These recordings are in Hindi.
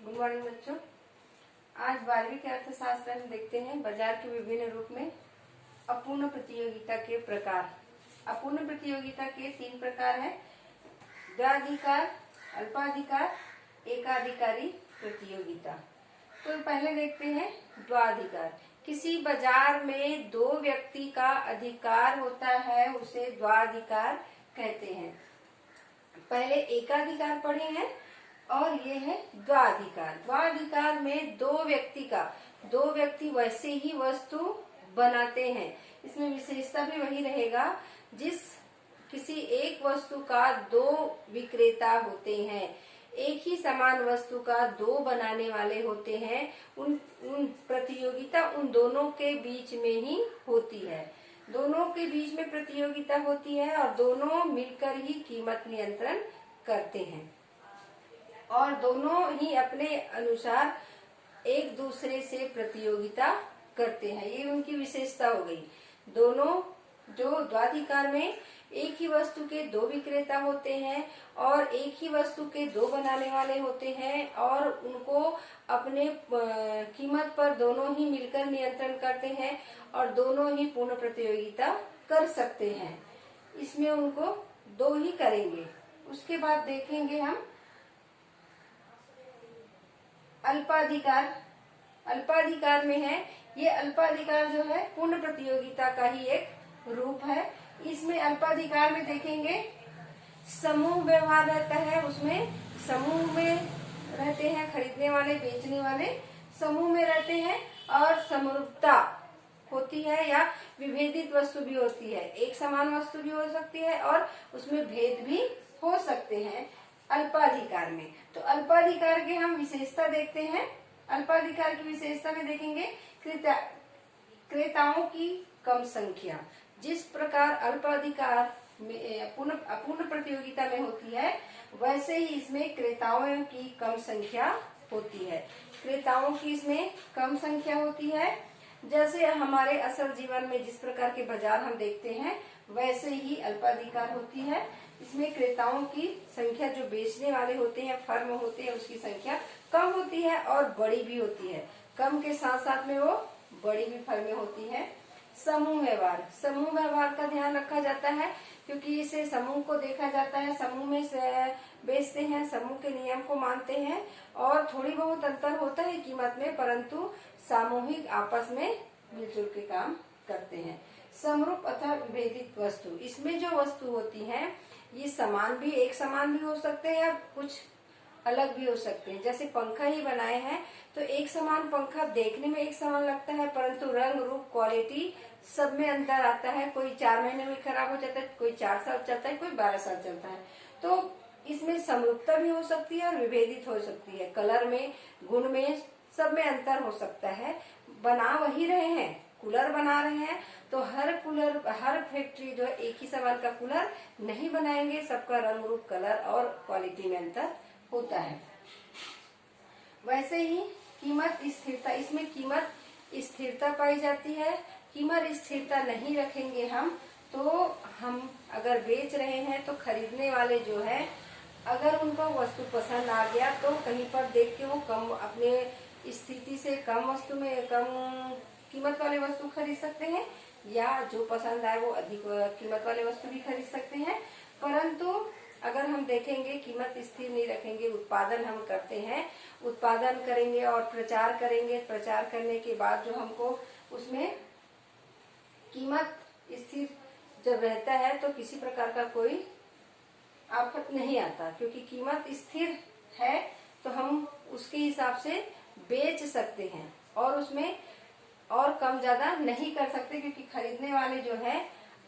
गुड मॉर्निंग बच्चों। आज 12वीं के अर्थशास्त्र में देखते हैं बाजार के विभिन्न रूप में अपूर्ण प्रतियोगिता के प्रकार। अपूर्ण प्रतियोगिता के 3 प्रकार हैं: द्वैधिकार, अल्पाधिकार, एकाधिकारी प्रतियोगिता। तो पहले देखते हैं द्वैधिकार। किसी बाजार में 2 व्यक्ति का अधिकार होता है, उसे द्वैधिकार कहते हैं। पहले एकाधिकार पढ़े हैं और ये है द्वैधिकार। द्वैधिकार में 2 व्यक्ति वैसे ही वस्तु बनाते हैं। इसमें विशेषता भी वही रहेगा, किसी एक वस्तु का 2 विक्रेता होते हैं। एक ही समान वस्तु का 2 बनाने वाले होते हैं। उन प्रतियोगिता उन दोनों के बीच में ही होती है। दोनों के बीच में प्रतियोगिता होती है और दोनों मिलकर ही कीमत नियंत्रण करते हैं और दोनों ही अपने अनुसार एक दूसरे से प्रतियोगिता करते हैं। ये उनकी विशेषता हो गई। दोनों जो द्वैधिकार में एक ही वस्तु के 2 विक्रेता होते हैं और एक ही वस्तु के 2 बनाने वाले होते हैं और उनको अपने कीमत पर दोनों ही मिलकर नियंत्रण करते हैं और दोनों ही पूर्ण प्रतियोगिता कर सकते हैं। इसमें उनको 2 ही करेंगे। उसके बाद देखेंगे हम अल्पाधिकार। अल्पाधिकार में है, ये अल्पाधिकार जो है पूर्ण प्रतियोगिता का ही एक रूप है। इसमें अल्पाधिकार में देखेंगे समूह व्यवहार रहता है। उसमें समूह में रहते हैं, खरीदने वाले बेचने वाले समूह में रहते हैं और समरूपता होती है या विभेदित वस्तु भी होती है। एक समान वस्तु भी हो सकती है और उसमें भेद भी हो सकते हैं अल्पाधिकार में। तो अल्पाधिकार के हम विशेषता देखते हैं। अल्पाधिकार की विशेषता में देखेंगे क्रेताओं की कम संख्या। जिस प्रकार अल्पाधिकार में अपूर्ण प्रतियोगिता में होती है, वैसे ही इसमें क्रेताओं की कम संख्या होती है। क्रेताओं की इसमें कम संख्या होती है। जैसे हमारे असल जीवन में जिस प्रकार के बाजार हम देखते हैं, वैसे ही अल्पाधिकार होती है। इसमें क्रेताओं की संख्या, जो बेचने वाले होते हैं, फर्म होते हैं, उसकी संख्या कम होती है और बड़ी भी होती है। कम के साथ साथ में वो बड़ी भी फर्में होती हैं। समूह व्यवहार। समूह व्यवहार का ध्यान रखा जाता है क्योंकि इसे समूह को देखा जाता है। समूह में बेचते हैं, समूह के नियम को मानते हैं और थोड़ी बहुत अंतर होता है कीमत में, परंतु सामूहिक आपस में मिलजुल के काम करते हैं। समरूप अथवा विभेदित वस्तु। इसमें जो वस्तु होती है, ये एक समान भी हो सकते हैं या कुछ अलग भी हो सकते हैं। जैसे पंखा ही बनाए हैं तो एक समान पंखा देखने में एक समान लगता है, परंतु रंग, रूप, क्वालिटी सब में अंतर आता है। कोई 4 महीने में खराब हो जाता है, कोई 4 साल चलता है, कोई 12 साल चलता है। तो इसमें समरूपता भी हो सकती है और विभेदित हो सकती है। कलर में, गुण में, सब में अंतर हो सकता है। बना वही रहे हैं, कूलर बना रहे हैं तो हर फैक्ट्री जो है एक ही समान का कूलर नहीं बनाएंगे। सबका रंग, रूप, कलर और क्वालिटी में अंतर होता है। वैसे ही कीमत स्थिरता। इसमें कीमत स्थिरता पाई जाती है। कीमत स्थिरता नहीं रखेंगे हम, तो हम अगर बेच रहे हैं तो खरीदने वाले जो है, अगर उनको वस्तु पसंद आ गया तो कहीं पर देख के वो कम, अपने स्थिति से कम वस्तु में कम कीमत वाले वस्तु खरीद सकते हैं, या जो पसंद आए वो अधिक कीमत वाले वस्तु भी खरीद सकते हैं। परंतु अगर हम देखेंगे कीमत स्थिर नहीं रखेंगे, उत्पादन हम करते हैं, उत्पादन करेंगे और प्रचार करेंगे। प्रचार करने के बाद जो हमको उसमें कीमत स्थिर जब रहता है तो किसी प्रकार का कोई आफत नहीं आता, क्योंकि कीमत स्थिर है तो हम उसके हिसाब से बेच सकते हैं और उसमें और कम ज्यादा नहीं कर सकते, क्योंकि खरीदने वाले जो है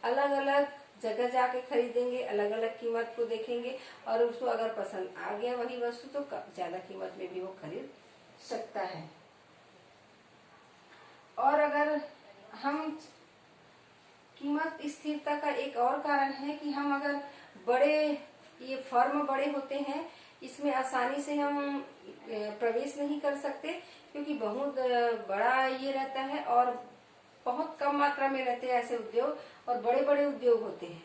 अलग अलग जगह जाके खरीदेंगे, अलग अलग कीमत को देखेंगे और उसको अगर पसंद आ गया वही वस्तु तो ज्यादा कीमत में भी वो खरीद सकता है। और अगर हम कीमत स्थिरता का एक और कारण है कि हम अगर ये फर्म बड़े होते हैं, इसमें आसानी से हम प्रवेश नहीं कर सकते, क्योंकि बहुत बड़ा ये रहता है और बहुत कम मात्रा में रहते हैं ऐसे उद्योग, और बड़े बड़े उद्योग होते हैं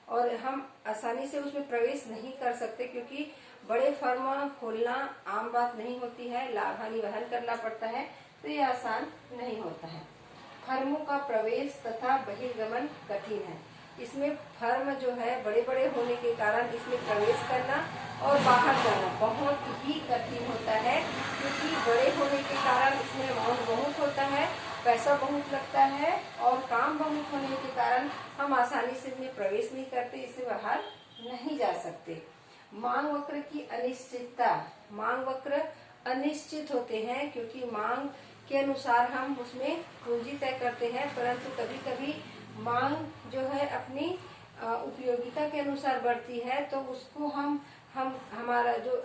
और हम आसानी से उसमें प्रवेश नहीं कर सकते, क्योंकि बड़े फर्म खोलना आम बात नहीं होती है, लाभ हानि वहन करना पड़ता है, तो ये आसान नहीं होता है। फर्मों का प्रवेश तथा बहिर्गमन कठिन है। इसमें फर्म जो है बड़े बड़े होने के कारण इसमें प्रवेश करना और बाहर जाना बहुत ही कठिन होता है, क्योंकि बड़े होने के कारण इसमें अमाउंट बहुत होता है, पैसा बहुत लगता है और काम बहुत होने के कारण हम आसानी से इसमें प्रवेश नहीं करते, इससे बाहर नहीं जा सकते। मांग वक्र की अनिश्चितता, मांग वक्र अनिश्चित होते हैं क्योंकि मांग के अनुसार हम उसमें पूंजी तय करते हैं, परंतु कभी कभी मांग जो है अपनी उपयोगिता के अनुसार बढ़ती है, तो उसको हम हमारा जो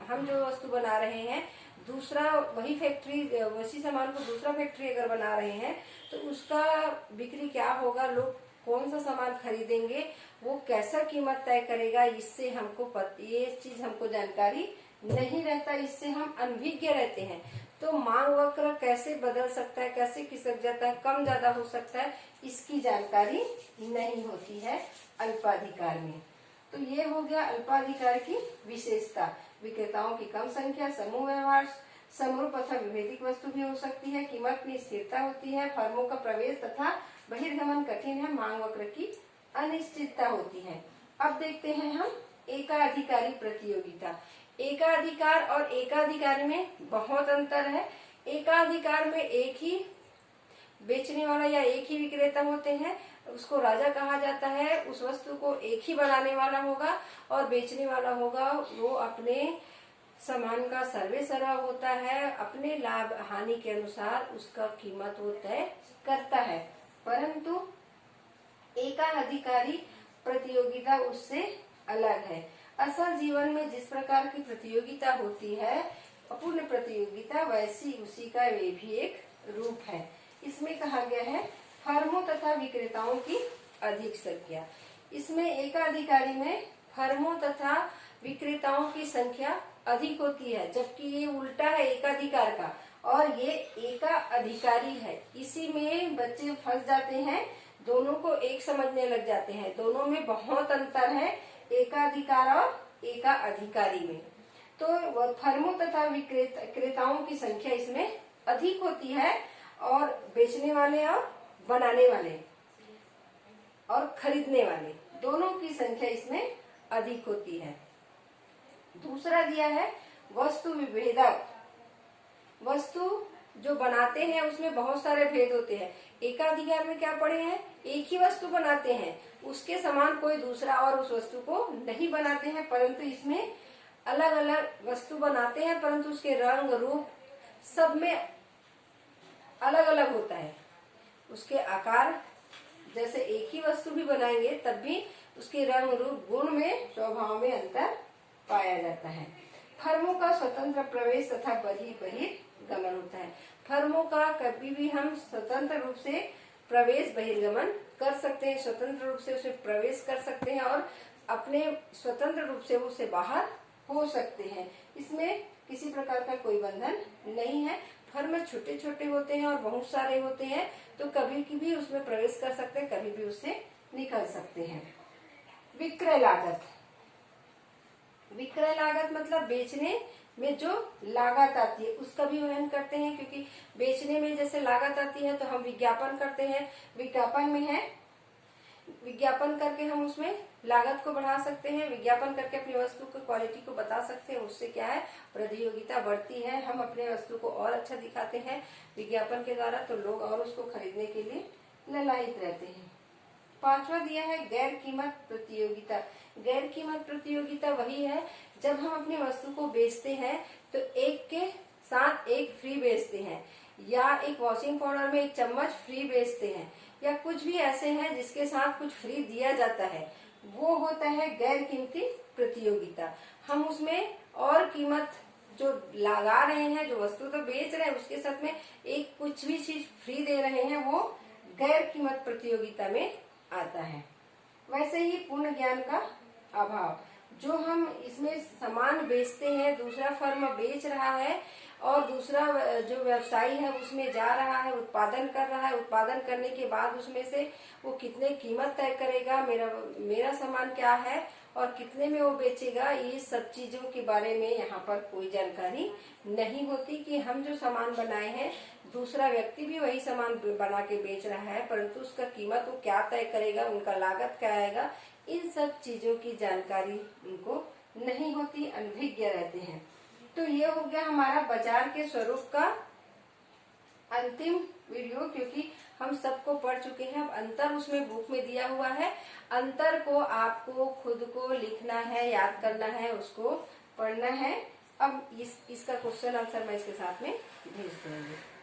हम जो वस्तु बना रहे हैं, दूसरा वही फैक्ट्री वैसी सामान को दूसरा फैक्ट्री अगर बना रहे हैं तो उसका बिक्री क्या होगा, लोग कौन सा सामान खरीदेंगे, वो कैसा कीमत तय करेगा, इससे हमको ये चीज हमको जानकारी नहीं रहता, इससे हम अनभिज्ञ रहते हैं। तो मांग वक्र कैसे बदल सकता है, कैसे खिसक जाता है, कम ज्यादा हो सकता है, इसकी जानकारी नहीं होती है अल्पाधिकार में। तो ये हो गया अल्पाधिकार की विशेषता। विक्रेताओं की कम संख्या, समूह व्यवहार, समरूप अथवा विभेदिक वस्तु भी हो सकती है, कीमत में स्थिरता होती है, फर्मों का प्रवेश तथा बहिर्गमन कठिन है, मांग वक्र की अनिश्चितता होती है। अब देखते हैं हम एकाधिकारी प्रतियोगिता। एकाधिकार और एकाधिकारी में बहुत अंतर है। एकाधिकार में एक ही बेचने वाला या एक ही विक्रेता होते हैं, उसको राजा कहा जाता है, उस वस्तु को एक ही बनाने वाला होगा और बेचने वाला होगा, वो अपने सामान का सर्वे सर्वा होता है, अपने लाभ हानि के अनुसार उसका कीमत वो तय करता है। परंतु एकाधिकारी प्रतियोगिता उससे अलग है। असल जीवन में जिस प्रकार की प्रतियोगिता होती है अपूर्ण प्रतियोगिता, वैसी उसी का वे भी एक रूप है। इसमें कहा गया है फर्मों तथा विक्रेताओं की अधिक संख्या। इसमें एकाधिकारी में फर्मों तथा विक्रेताओं की संख्या अधिक होती है, जबकि ये उल्टा है एकाधिकार का, और ये एकाधिकारी है। इसी में बच्चे फंस जाते हैं, दोनों को एक समझने लग जाते हैं, दोनों में बहुत अंतर है एकाधिकार और एकाधिकारी में। तो फर्मों तथा विक्रेताओं की संख्या इसमें अधिक होती है और बेचने वाले और बनाने वाले और खरीदने वाले दोनों की संख्या इसमें अधिक होती है। दूसरा दिया है वस्तु विभेदक। वस्तु जो बनाते हैं उसमें बहुत सारे भेद होते हैं। एकाधिकार में क्या पढ़े हैं, एक ही वस्तु बनाते हैं, उसके समान कोई दूसरा और उस वस्तु को नहीं बनाते हैं, परंतु इसमें अलग अलग वस्तु बनाते हैं, परंतु उसके रंग रूप सब में अलग अलग होता है। उसके आकार, जैसे एक ही वस्तु भी बनाएंगे तब भी उसके रंग रूप गुण में स्वभाव में अंतर पाया जाता है। फर्मों का स्वतंत्र प्रवेश तथा बहिर्गमन होता है। फर्मों का कभी भी हम स्वतंत्र रूप से प्रवेश बहिर्गमन कर सकते हैं, स्वतंत्र रूप से उसे प्रवेश कर सकते हैं और अपने स्वतंत्र रूप से उसे बाहर हो सकते हैं। इसमें किसी प्रकार का कोई बंधन नहीं है। फर्म छोटे छोटे होते हैं और बहुत सारे होते हैं, तो कभी भी उसमें प्रवेश कर सकते हैं, कभी भी उससे निकल सकते हैं। विक्रय लागत। विक्रय लागत मतलब बेचने में जो लागत आती है उसका भी वहन करते हैं, क्योंकि बेचने में जैसे लागत आती है तो हम विज्ञापन करते हैं, विज्ञापन में है, विज्ञापन करके हम उसमें लागत को बढ़ा सकते हैं, विज्ञापन करके अपनी वस्तु की क्वालिटी को बता सकते हैं, उससे क्या है प्रतियोगिता बढ़ती है, हम अपने वस्तु को और अच्छा दिखाते हैं विज्ञापन के द्वारा, तो लोग और उसको खरीदने के लिए ललायित रहते हैं। पांचवा दिया है गैर कीमत प्रतियोगिता। गैर कीमत प्रतियोगिता वही है जब हम अपनी वस्तु को बेचते हैं तो एक के साथ एक फ्री बेचते हैं, या एक वॉशिंग पाउडर में एक चम्मच फ्री बेचते हैं, या कुछ भी ऐसे हैं जिसके साथ कुछ फ्री दिया जाता है, वो होता है गैर कीमती प्रतियोगिता। हम उसमें और कीमत जो लगा रहे हैं, जो वस्तु तो बेच रहे हैं उसके साथ में एक कुछ भी चीज फ्री दे रहे हैं, वो गैर कीमत प्रतियोगिता में आता है। वैसे ही पूर्ण ज्ञान का अभाव, जो हम इसमें सामान बेचते हैं, दूसरा फर्म बेच रहा है और दूसरा जो व्यवसायी है उसमें जा रहा है, उत्पादन कर रहा है, उत्पादन करने के बाद उसमें से वो कितने कीमत तय करेगा, मेरा सामान क्या है, और कितने में वो बेचेगा, ये सब चीजों के बारे में यहाँ पर कोई जानकारी नहीं होती। कि हम जो सामान बनाए हैं दूसरा व्यक्ति भी वही सामान बना के बेच रहा है, परंतु उसका कीमत वो क्या तय करेगा, उनका लागत क्या आएगा, इन सब चीजों की जानकारी उनको नहीं होती, अनभिज्ञ रहते हैं। तो ये हो गया हमारा बाजार के स्वरूप का अंतिम वीडियो, क्योंकि हम सबको पढ़ चुके हैं। अब अंतर उसमें बुक में दिया हुआ है, अंतर को आपको खुद को लिखना है, याद करना है, उसको पढ़ना है। अब इसका क्वेश्चन आंसर मैं इसके साथ में भेज दूंगी।